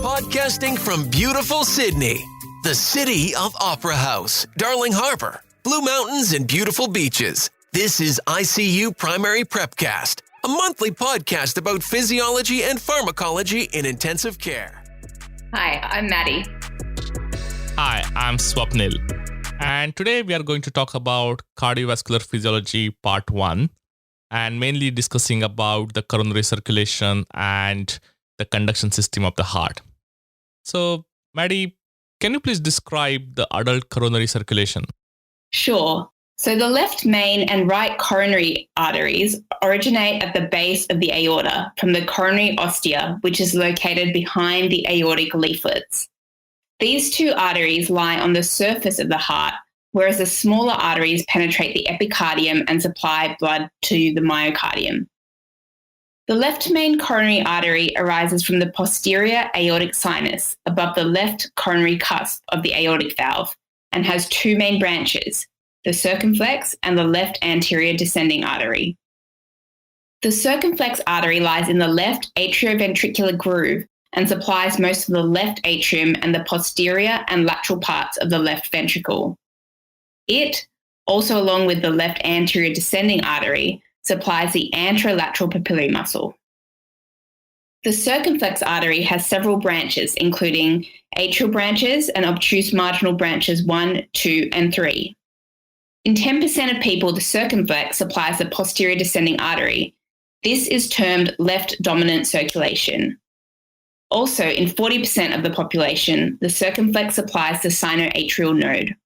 Podcasting from beautiful Sydney, the city of Opera House, Darling Harbour, Blue Mountains, and beautiful beaches. This is ICU Primary Prepcast, a monthly podcast about physiology and pharmacology in intensive care. Hi, I'm Maddi. Hi, I'm Swapnil. And today we are going to talk about cardiovascular physiology part 1 and mainly discussing about the coronary circulation and the conduction system of the heart. So, Maddi, can you please describe the adult coronary circulation? Sure. So the left main and right coronary arteries originate at the base of the aorta from the coronary ostia, which is located behind the aortic leaflets. These two arteries lie on the surface of the heart, whereas the smaller arteries penetrate the epicardium and supply blood to the myocardium. The left main coronary artery arises from the posterior aortic sinus above the left coronary cusp of the aortic valve and has two main branches, the circumflex and the left anterior descending artery. The circumflex artery lies in the left atrioventricular groove and supplies most of the left atrium and the posterior and lateral parts of the left ventricle. It, also along with the left anterior descending artery, supplies the anterolateral papillary muscle. The circumflex artery has several branches, including atrial branches and obtuse marginal branches 1, 2, and 3. In 10% of people, the circumflex supplies the posterior descending artery. This is termed left dominant circulation. Also, in 40% of the population, the circumflex supplies the sinoatrial node.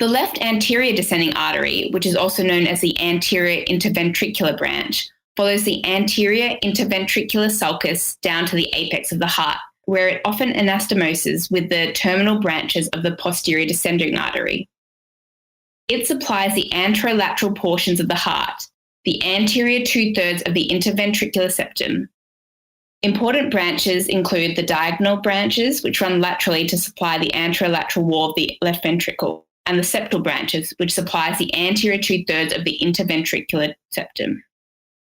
The left anterior descending artery, which is also known as the anterior interventricular branch, follows the anterior interventricular sulcus down to the apex of the heart, where it often anastomoses with the terminal branches of the posterior descending artery. It supplies the anterolateral portions of the heart, the anterior 2/3 of the interventricular septum. Important branches include the diagonal branches, which run laterally to supply the anterolateral wall of the left ventricle, and the septal branches, which supplies the anterior 2/3 of the interventricular septum.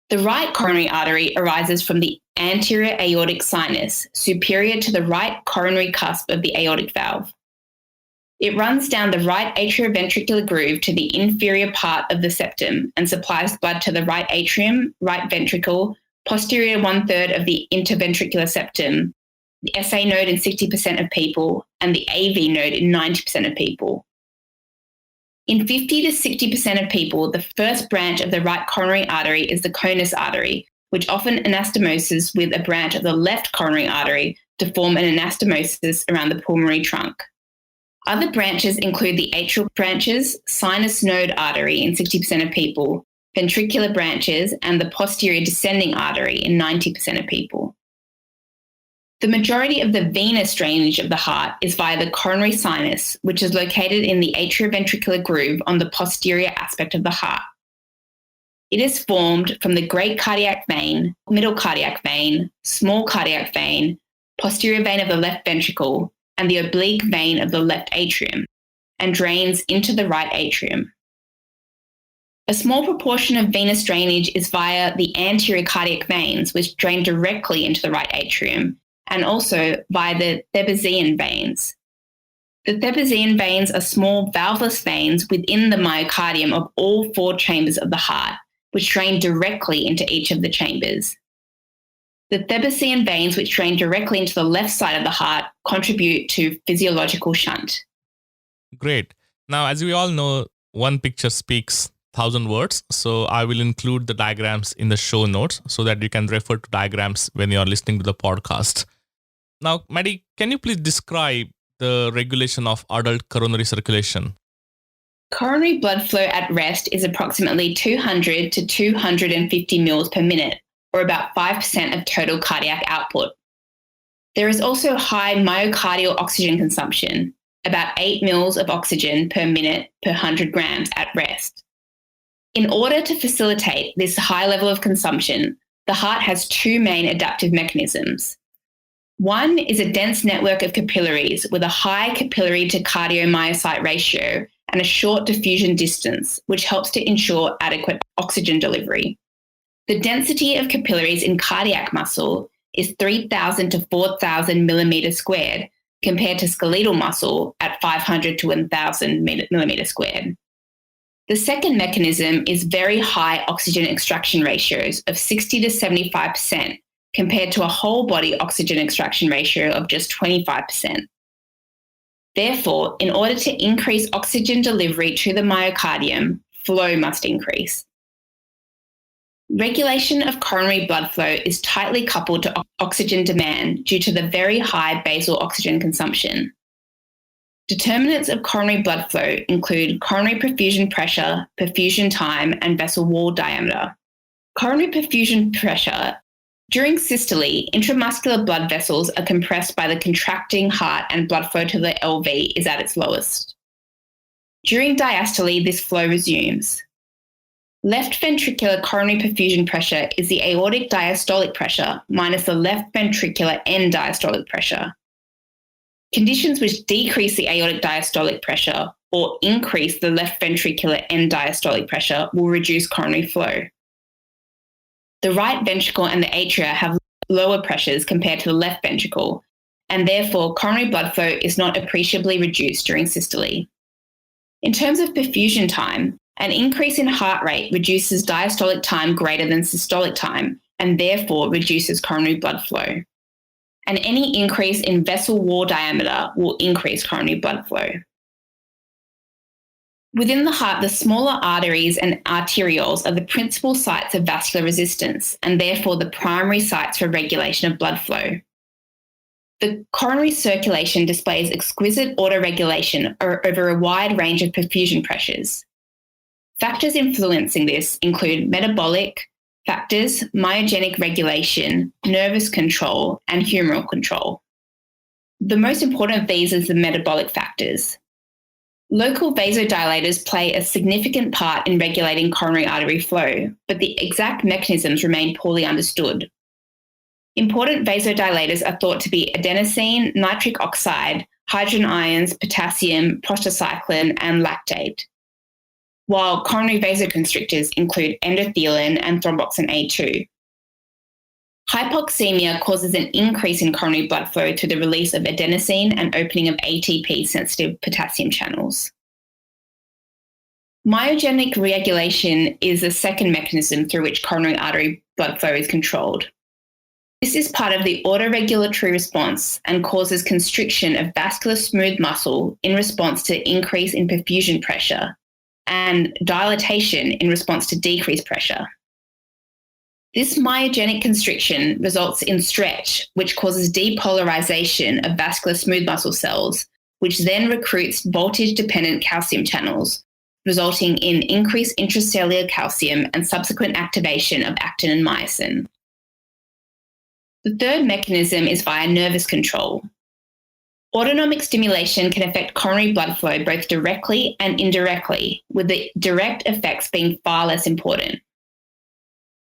The right coronary artery arises from the anterior aortic sinus, superior to the right coronary cusp of the aortic valve. It runs down the right atrioventricular groove to the inferior part of the septum and supplies blood to the right atrium, right ventricle, posterior 1/3 of the interventricular septum, the SA node in 60% of people, and the AV node in 90% of people. In 50 to 60% of people, the first branch of the right coronary artery is the conus artery, which often anastomoses with a branch of the left coronary artery to form an anastomosis around the pulmonary trunk. Other branches include the atrial branches, sinus node artery in 60% of people, ventricular branches, and the posterior descending artery in 90% of people. The majority of the venous drainage of the heart is via the coronary sinus, which is located in the atrioventricular groove on the posterior aspect of the heart. It is formed from the great cardiac vein, middle cardiac vein, small cardiac vein, posterior vein of the left ventricle, and the oblique vein of the left atrium, and drains into the right atrium. A small proportion of venous drainage is via the anterior cardiac veins, which drain directly into the right atrium, and also via the Thebazian veins. The Thebazian veins are small valveless veins within the myocardium of all 4 chambers of the heart, which drain directly into each of the chambers. The Thebazian veins, which drain directly into the left side of the heart, contribute to physiological shunt. Great. Now, as we all know, one picture speaks 1,000 words. So I will include the diagrams in the show notes so that you can refer to diagrams when you are listening to the podcast. Now, Maddi, can you please describe the regulation of adult coronary circulation? Coronary blood flow at rest is approximately 200 to 250 mils per minute, or about 5% of total cardiac output. There is also high myocardial oxygen consumption, about 8 mils of oxygen per minute per 100 grams at rest. In order to facilitate this high level of consumption, the heart has 2 main adaptive mechanisms. One is a dense network of capillaries with a high capillary to cardiomyocyte ratio and a short diffusion distance, which helps to ensure adequate oxygen delivery. The density of capillaries in cardiac muscle is 3,000 to 4,000 millimeters squared, compared to skeletal muscle at 500 to 1,000 millimeters squared. The second mechanism is very high oxygen extraction ratios of 60 to 75%, compared to a whole body oxygen extraction ratio of just 25%. Therefore, in order to increase oxygen delivery to the myocardium, flow must increase. Regulation of coronary blood flow is tightly coupled to oxygen demand due to the very high basal oxygen consumption. Determinants of coronary blood flow include coronary perfusion pressure, perfusion time, and vessel wall diameter. Coronary perfusion pressure. During systole, intramuscular blood vessels are compressed by the contracting heart and blood flow to the LV is at its lowest. During diastole, this flow resumes. Left ventricular coronary perfusion pressure is the aortic diastolic pressure minus the left ventricular end diastolic pressure. Conditions which decrease the aortic diastolic pressure or increase the left ventricular end diastolic pressure will reduce coronary flow. The right ventricle and the atria have lower pressures compared to the left ventricle, and therefore coronary blood flow is not appreciably reduced during systole. In terms of perfusion time, an increase in heart rate reduces diastolic time greater than systolic time and therefore reduces coronary blood flow. And any increase in vessel wall diameter will increase coronary blood flow. Within the heart, the smaller arteries and arterioles are the principal sites of vascular resistance and therefore the primary sites for regulation of blood flow. The coronary circulation displays exquisite autoregulation over a wide range of perfusion pressures. Factors influencing this include metabolic factors, myogenic regulation, nervous control, and humoral control. The most important of these is the metabolic factors. Local vasodilators play a significant part in regulating coronary artery flow, but the exact mechanisms remain poorly understood. Important vasodilators are thought to be adenosine, nitric oxide, hydrogen ions, potassium, prostacyclin, and lactate, while coronary vasoconstrictors include endothelin and thromboxane A2. Hypoxemia causes an increase in coronary blood flow through the release of adenosine and opening of ATP-sensitive potassium channels. Myogenic regulation is the second mechanism through which coronary artery blood flow is controlled. This is part of the autoregulatory response and causes constriction of vascular smooth muscle in response to increase in perfusion pressure and dilatation in response to decreased pressure. This myogenic constriction results in stretch, which causes depolarization of vascular smooth muscle cells, which then recruits voltage-dependent calcium channels, resulting in increased intracellular calcium and subsequent activation of actin and myosin. The third mechanism is via nervous control. Autonomic stimulation can affect coronary blood flow both directly and indirectly, with the direct effects being far less important.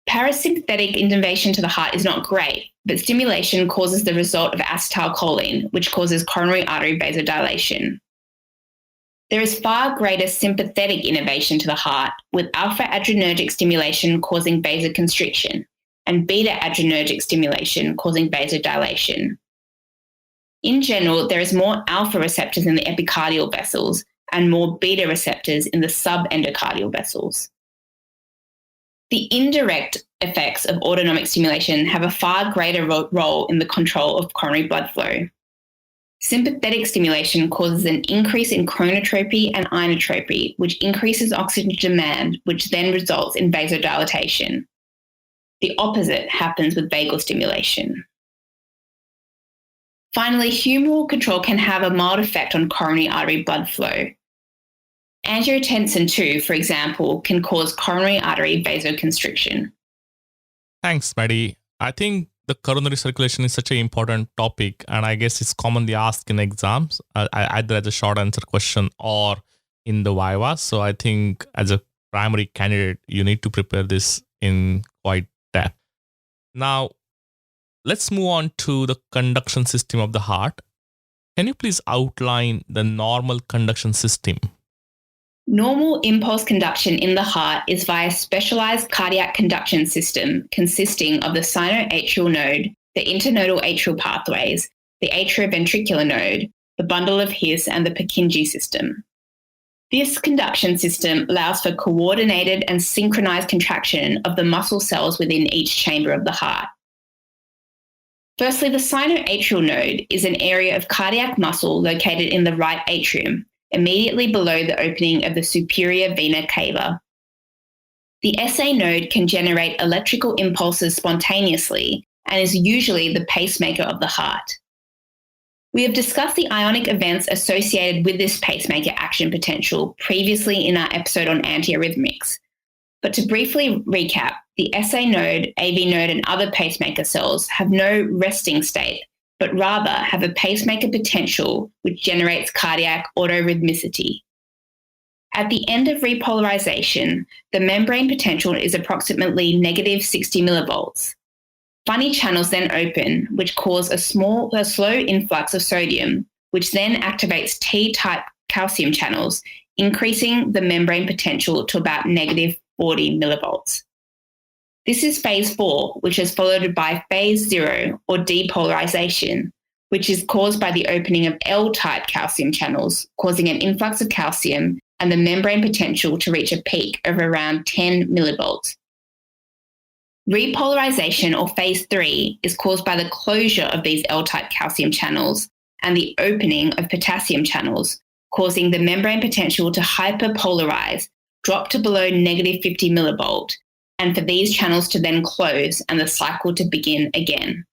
Parasympathetic innervation to the heart is not great, but stimulation causes the result of acetylcholine, which causes coronary artery vasodilation. There is far greater sympathetic innervation to the heart, with alpha-adrenergic stimulation causing vasoconstriction and beta-adrenergic stimulation causing vasodilation. In general, there is more alpha receptors in the epicardial vessels and more beta receptors in the subendocardial vessels. The indirect effects of autonomic stimulation have a far greater role in the control of coronary blood flow. Sympathetic stimulation causes an increase in chronotropy and inotropy, which increases oxygen demand, which then results in vasodilatation. The opposite happens with vagal stimulation. Finally, humoral control can have a mild effect on coronary artery blood flow. Angiotensin II, for example, can cause coronary artery vasoconstriction. Thanks, Maddi. I think the coronary circulation is such an important topic, and I guess it's commonly asked in exams, either as a short answer question or in the Viva. So I think as a primary candidate, you need to prepare this in quite depth. Now, let's move on to the conduction system of the heart. Can you please outline the normal conduction system? Normal impulse conduction in the heart is via specialized cardiac conduction system consisting of the sinoatrial node, the internodal atrial pathways, the atrioventricular node, the bundle of His, and the Purkinje system. This conduction system allows for coordinated and synchronized contraction of the muscle cells within each chamber of the heart. Firstly, the sinoatrial node is an area of cardiac muscle located in the right atrium, immediately below the opening of the superior vena cava. The SA node can generate electrical impulses spontaneously and is usually the pacemaker of the heart. We have discussed the ionic events associated with this pacemaker action potential previously in our episode on antiarrhythmics. But to briefly recap, the SA node, AV node, and other pacemaker cells have no resting state, but rather have a pacemaker potential which generates cardiac autorhythmicity. At the end of repolarization, the membrane potential is approximately negative 60 millivolts. Funny channels then open, which cause a slow influx of sodium, which then activates T-type calcium channels, increasing the membrane potential to about negative 40 millivolts. This is phase 4, which is followed by phase 0, or depolarization, which is caused by the opening of L-type calcium channels, causing an influx of calcium and the membrane potential to reach a peak of around 10 millivolts. Repolarization, or phase 3, is caused by the closure of these L-type calcium channels and the opening of potassium channels, causing the membrane potential to hyperpolarize, drop to below negative 50 millivolt, and for these channels to then close and the cycle to begin again.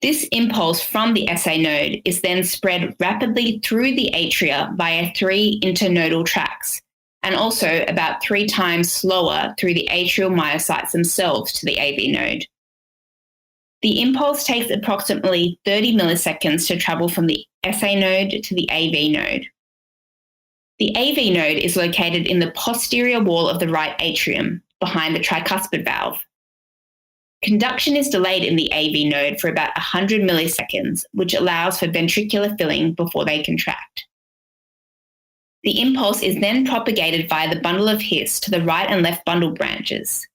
This impulse from the SA node is then spread rapidly through the atria via 3 internodal tracts, and also about 3 times slower through the atrial myocytes themselves to the AV node. The impulse takes approximately 30 milliseconds to travel from the SA node to the AV node. The AV node is located in the posterior wall of the right atrium, behind the tricuspid valve. Conduction is delayed in the AV node for about 100 milliseconds, which allows for ventricular filling before they contract. The impulse is then propagated via the bundle of His to the right and left bundle branches.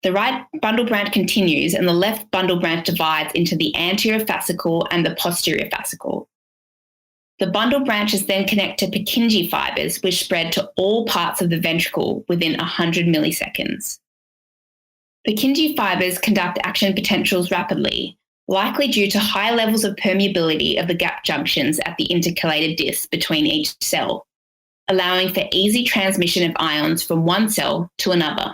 The right bundle branch continues and the left bundle branch divides into the anterior fascicle and the posterior fascicle. The bundle branches then connect to Purkinje fibers, which spread to all parts of the ventricle within 100 milliseconds. Purkinje fibers conduct action potentials rapidly, likely due to high levels of permeability of the gap junctions at the intercalated discs between each cell, allowing for easy transmission of ions from one cell to another.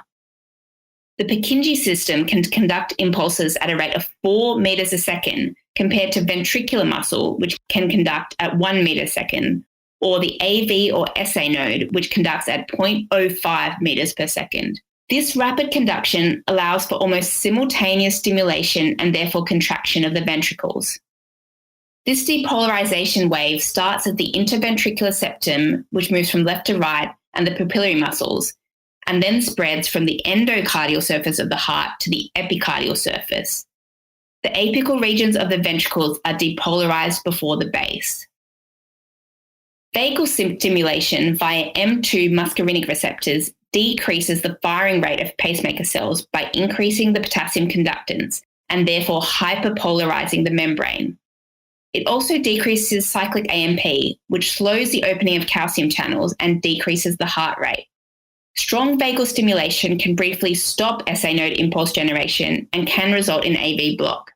The Purkinje system can conduct impulses at a rate of 4 meters a second compared to ventricular muscle, which can conduct at 1 meter a second, or the AV or SA node, which conducts at 0.05 meters per second. This rapid conduction allows for almost simultaneous stimulation and therefore contraction of the ventricles. This depolarization wave starts at the interventricular septum, which moves from left to right, and the papillary muscles, and then spreads from the endocardial surface of the heart to the epicardial surface. The apical regions of the ventricles are depolarized before the base. Vagal stimulation via M2 muscarinic receptors decreases the firing rate of pacemaker cells by increasing the potassium conductance and therefore hyperpolarizing the membrane. It also decreases cyclic AMP, which slows the opening of calcium channels and decreases the heart rate. Strong vagal stimulation can briefly stop SA node impulse generation and can result in AV block.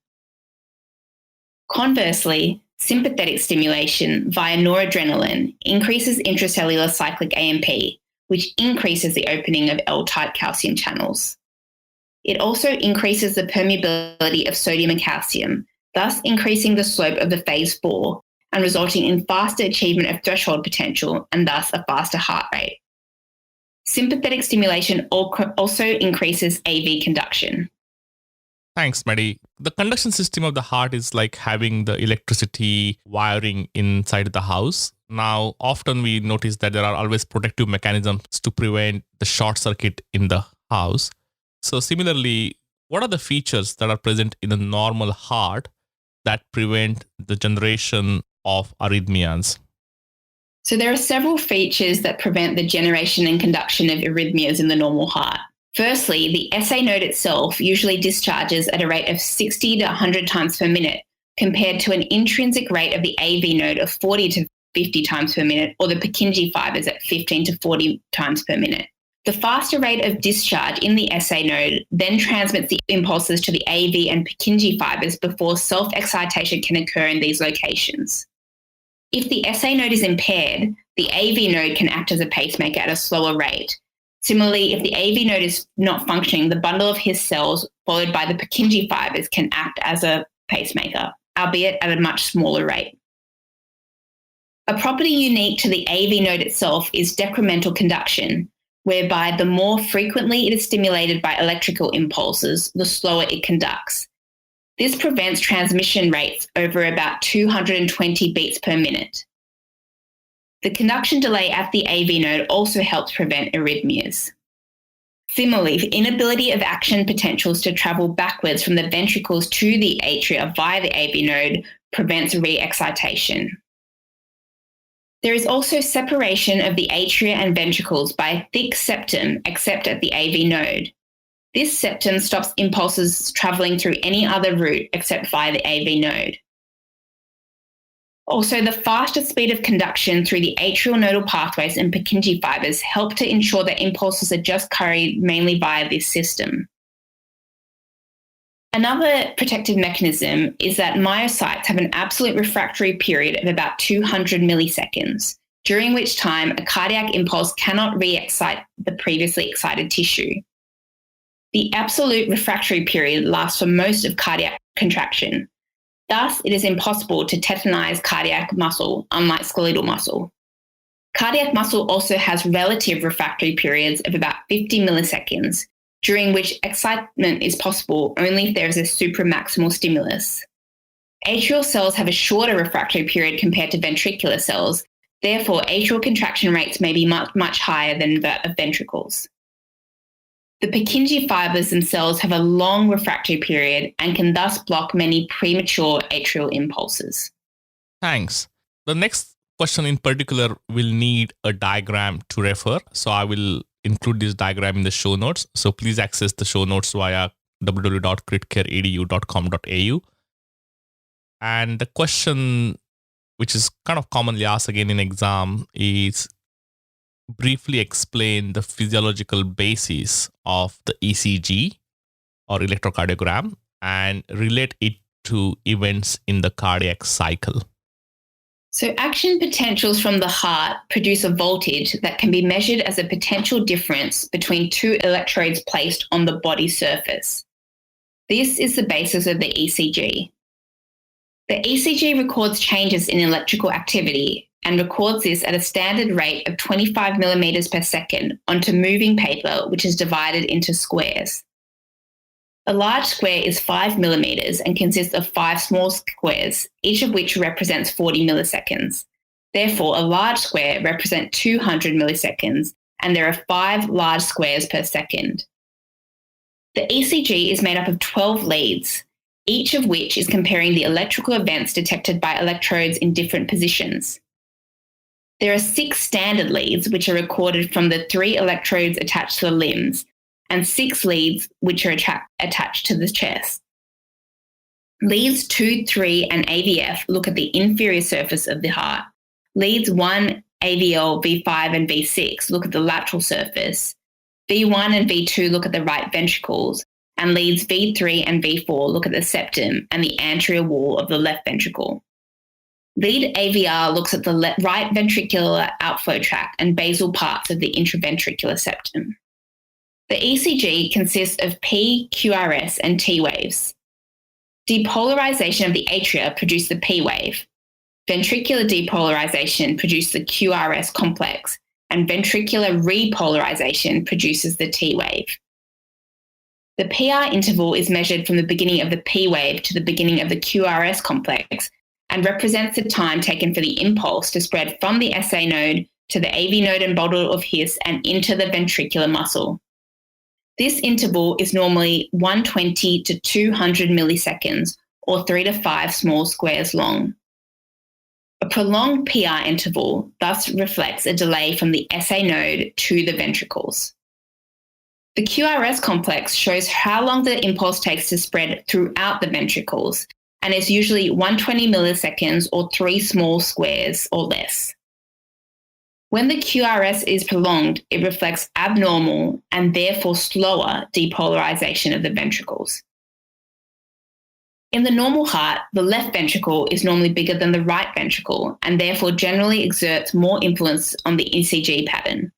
Conversely, sympathetic stimulation via noradrenaline increases intracellular cyclic AMP, which increases the opening of L-type calcium channels. It also increases the permeability of sodium and calcium, thus increasing the slope of the phase 4 and resulting in faster achievement of threshold potential and thus a faster heart rate. Sympathetic stimulation also increases AV conduction. Thanks, Maddi. The conduction system of the heart is like having the electricity wiring inside the house. Now, often we notice that there are always protective mechanisms to prevent the short circuit in the house. So similarly, what are the features that are present in a normal heart that prevent the generation of arrhythmias? So there are several features that prevent the generation and conduction of arrhythmias in the normal heart. Firstly, the SA node itself usually discharges at a rate of 60 to 100 times per minute, compared to an intrinsic rate of the AV node of 40 to 50 times per minute, or the Purkinje fibers at 15 to 40 times per minute. The faster rate of discharge in the SA node then transmits the impulses to the AV and Purkinje fibers before self-excitation can occur in these locations. If the SA node is impaired, the AV node can act as a pacemaker at a slower rate. Similarly, if the AV node is not functioning, the bundle of His cells, followed by the Purkinje fibers, can act as a pacemaker, albeit at a much smaller rate. A property unique to the AV node itself is decremental conduction, whereby the more frequently it is stimulated by electrical impulses, the slower it conducts. This prevents transmission rates over about 220 beats per minute. The conduction delay at the AV node also helps prevent arrhythmias. Similarly, the inability of action potentials to travel backwards from the ventricles to the atria via the AV node prevents re-excitation. There is also separation of the atria and ventricles by a thick septum except at the AV node. This septum stops impulses travelling through any other route except via the AV node. Also, the faster speed of conduction through the atrial nodal pathways and Purkinje fibers help to ensure that impulses are just carried mainly via this system. Another protective mechanism is that myocytes have an absolute refractory period of about 200 milliseconds, during which time a cardiac impulse cannot re-excite the previously excited tissue. The absolute refractory period lasts for most of cardiac contraction. Thus, it is impossible to tetanize cardiac muscle, unlike skeletal muscle. Cardiac muscle also has relative refractory periods of about 50 milliseconds, during which excitement is possible only if there is a supramaximal stimulus. Atrial cells have a shorter refractory period compared to ventricular cells, therefore atrial contraction rates may be much higher than that of ventricles. The Purkinje fibers themselves have a long refractory period and can thus block many premature atrial impulses. Thanks. The next question in particular will need a diagram to refer. So I will include this diagram in the show notes. So please access the show notes via www.critcareedu.com.au. And the question, which is kind of commonly asked again in exam, is briefly explain the physiological basis of the ECG or electrocardiogram and relate it to events in the cardiac cycle. So action potentials from the heart produce a voltage that can be measured as a potential difference between two electrodes placed on the body surface. This is the basis of the ECG. The ECG records changes in electrical activity and records this at a standard rate of 25 millimeters per second onto moving paper, which is divided into squares. A large square is 5 millimeters and consists of 5 small squares, each of which represents 40 milliseconds. Therefore, a large square represents 200 milliseconds, and there are 5 large squares per second. The ECG is made up of 12 leads, each of which is comparing the electrical events detected by electrodes in different positions. There are 6 standard leads, which are recorded from the 3 electrodes attached to the limbs, and 6 leads, which are attached to the chest. Leads 2, 3, and AVF look at the inferior surface of the heart. Leads 1, AVL, V5, and V6 look at the lateral surface. V1 and V2 look at the right ventricles, and leads V3 and V4 look at the septum and the anterior wall of the left ventricle. Lead AVR looks at the right ventricular outflow tract and basal parts of the intraventricular septum. The ECG consists of P, QRS, and T waves. Depolarization of the atria produces the P wave. Ventricular depolarization produces the QRS complex, and ventricular repolarization produces the T wave. The PR interval is measured from the beginning of the P wave to the beginning of the QRS complex and represents the time taken for the impulse to spread from the SA node to the AV node and bundle of His and into the ventricular muscle. This interval is normally 120 to 200 milliseconds, or 3 to 5 small squares long. A prolonged PR interval thus reflects a delay from the SA node to the ventricles. The QRS complex shows how long the impulse takes to spread throughout the ventricles, and is usually 120 milliseconds or 3 small squares or less. When the QRS is prolonged, it reflects abnormal and therefore slower depolarization of the ventricles. In the normal heart, the left ventricle is normally bigger than the right ventricle and therefore generally exerts more influence on the ECG pattern.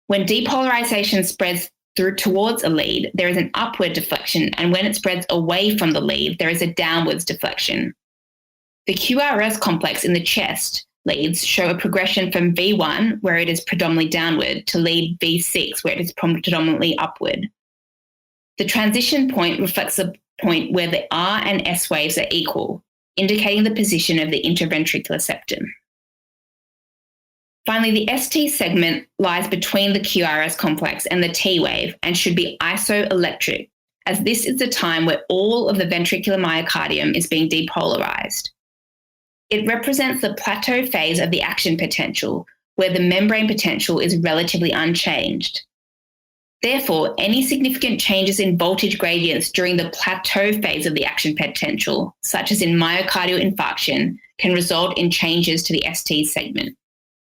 When depolarization spreads through towards a lead, there is an upward deflection, and when it spreads away from the lead, there is a downwards deflection. The QRS complex in the chest leads show a progression from V1, where it is predominantly downward, to lead V6, where it is predominantly upward. The transition point reflects the point where the R and S waves are equal, indicating the position of the interventricular septum. Finally, the ST segment lies between the QRS complex and the T wave and should be isoelectric, as this is the time where all of the ventricular myocardium is being depolarized. It represents the plateau phase of the action potential, where the membrane potential is relatively unchanged. Therefore, any significant changes in voltage gradients during the plateau phase of the action potential, such as in myocardial infarction, can result in changes to the ST segment.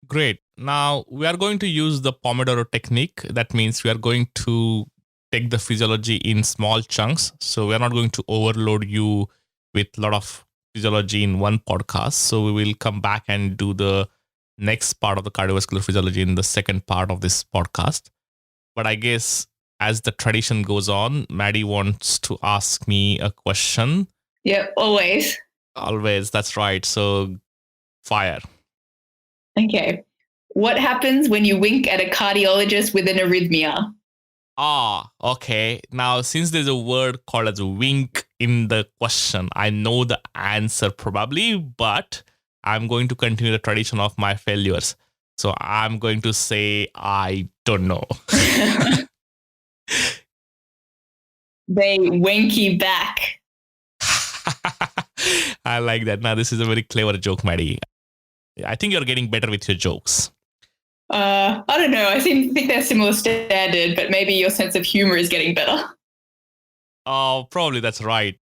Great. Now we are going to use the Pomodoro technique. That means we are going to take the physiology in small chunks. So we are not going to overload you with a lot of physiology in one podcast. So we will come back and do the next part of the cardiovascular physiology in the second part of this podcast. But I guess as the tradition goes on, Maddi wants to ask me a question. Yep, always. Always, that's right. So fire. Okay. What happens when you wink at a cardiologist with an arrhythmia? Okay. Now, since there's a word called as wink in the question, I know the answer probably, but I'm going to continue the tradition of my failures. So I'm going to say, I don't know. They winky back. I like that. Now, this is a very clever joke, Maddi. I think you're getting better with your jokes. I don't know. I think they're similar standard, but maybe your sense of humor is getting better. Oh, probably that's right.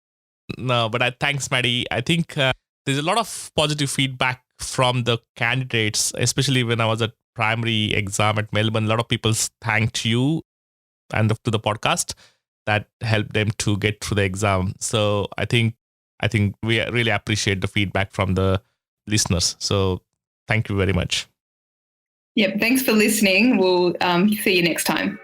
No, but thanks, Maddi. I think there's a lot of positive feedback from the candidates, especially when I was at primary exam at Melbourne. A lot of people thanked you and to the podcast that helped them to get through the exam. So I think we really appreciate the feedback from the listeners. So thank you very much. Yep. Thanks for listening. We'll see you next time.